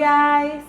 guys!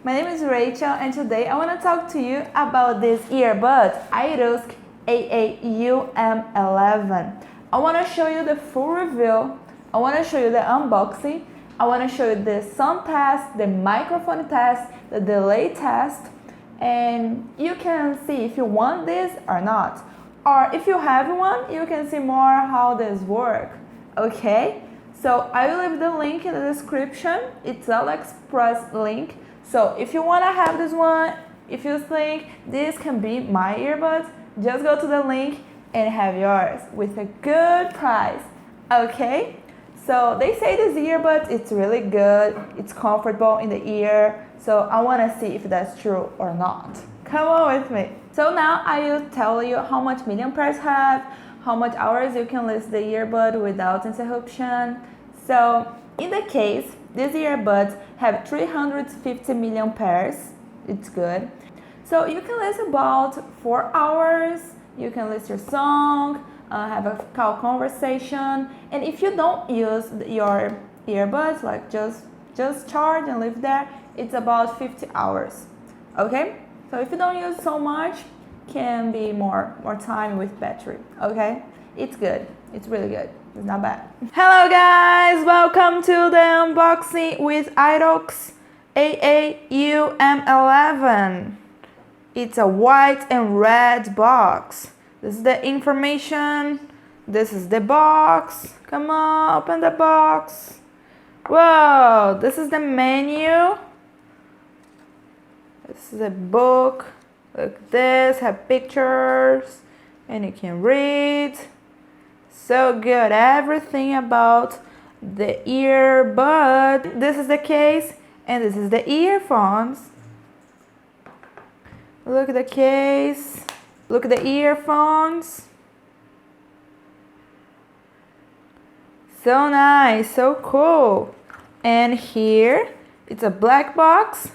My name is Rachel and today I want to talk to you about this earbud AIRAUX AA-UM11. I want to show you the full review, I want to show you the unboxing, I want to show you the sound test, the microphone test, the delay test, and you can see if you want this or not. Or if you have one, you can see more how this works, okay? So I will leave the link in the description. It's AliExpress link. So if you want to have this one, if you think this can be my earbuds, just go to the link and have yours with a good price, okay? So they say this earbuds, it's really good, it's comfortable in the ear. So I want to see if that's true or not. Come on with me. So now I will tell you how much milliamperes have, how much hours you can listen to the earbud without interruption. So in the case, these earbuds have 350 milliamperes. It's good. So you can listen about 4 hours. You can listen your song, have a call conversation. And if you don't use your earbuds, like just charge and leave there, it's about 50 hours. Okay? So if you don't use so much, can be more time with battery. Okay? It's good. It's really good. It's not bad. Hello guys, welcome to the unboxing with AIRAUX AA-UM11. It's a white and red box. This is the information. This is the box. Come on, open the box. Whoa, this is the menu. This is a book. Look at this, have pictures and you can read. So good, everything about the earbud. This is the case and this is the earphones. Look at the case. Look at the earphones. So nice, so cool. And here, it's a black box.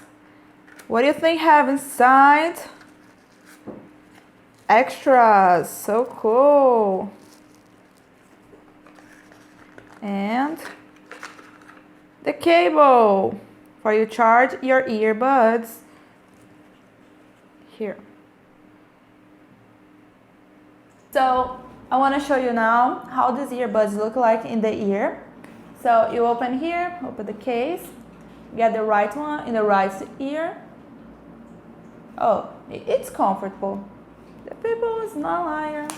What do you think have inside? Extras, so cool. And the cable for you charge your earbuds. Here. So I want to show you now how these earbuds look like in the ear. So you open here, open the case, get the right one in the right ear. Oh, it's comfortable. The people is not liar.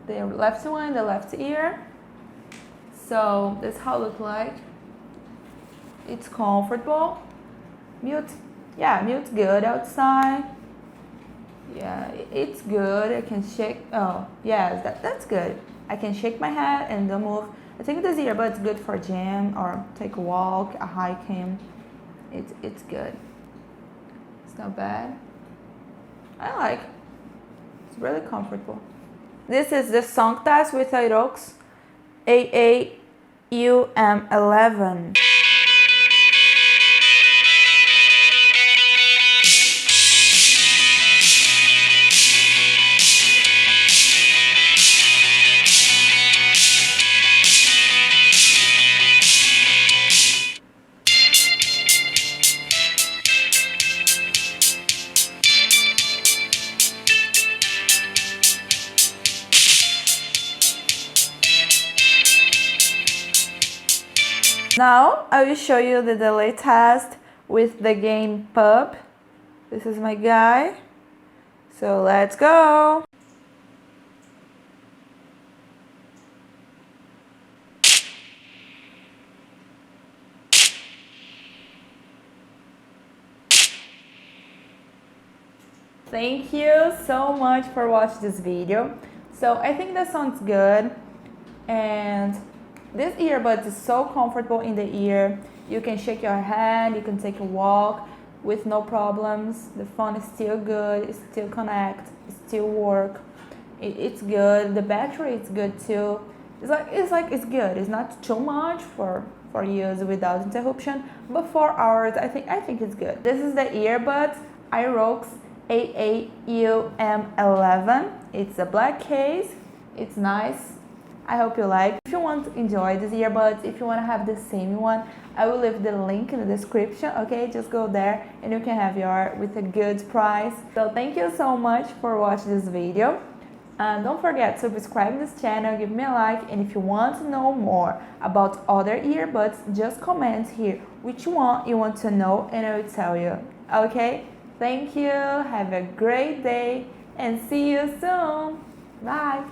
The left one in the left ear. So that's how it looks like. It's comfortable. Mute, yeah, mute's good outside. Yeah, it's good. I can shake. Oh, yes, that's good. I can shake my head and don't move. I think this earbud's good for gym or take a walk, a hiking. It's good. It's not bad. I like. It's really comfortable. This is the song test with AIRAUX AA-UM11. Now I will show you the delay test with the game Pub. This is my guy. So let's go. Thank you so much for watching this video. So I think that sounds good, and this earbud is so comfortable in the ear. You can shake your head, you can take a walk with no problems. The phone is still good, it still connect, it still work. It's good. The battery is good too. It's good. It's not too much for use without interruption, but 4 hours I think it's good. This is the earbuds AIRAUX AA-UM11. It's a black case. It's nice. I hope you like. If you want to enjoy these earbuds, if you want to have the same one, I will leave the link in the description, okay? Just go there and you can have yours with a good price. So thank you so much for watching this video. And don't forget to subscribe to this channel, give me a like, and if you want to know more about other earbuds, just comment here which one you want to know and I will tell you, okay? Thank you, have a great day, and see you soon. Bye!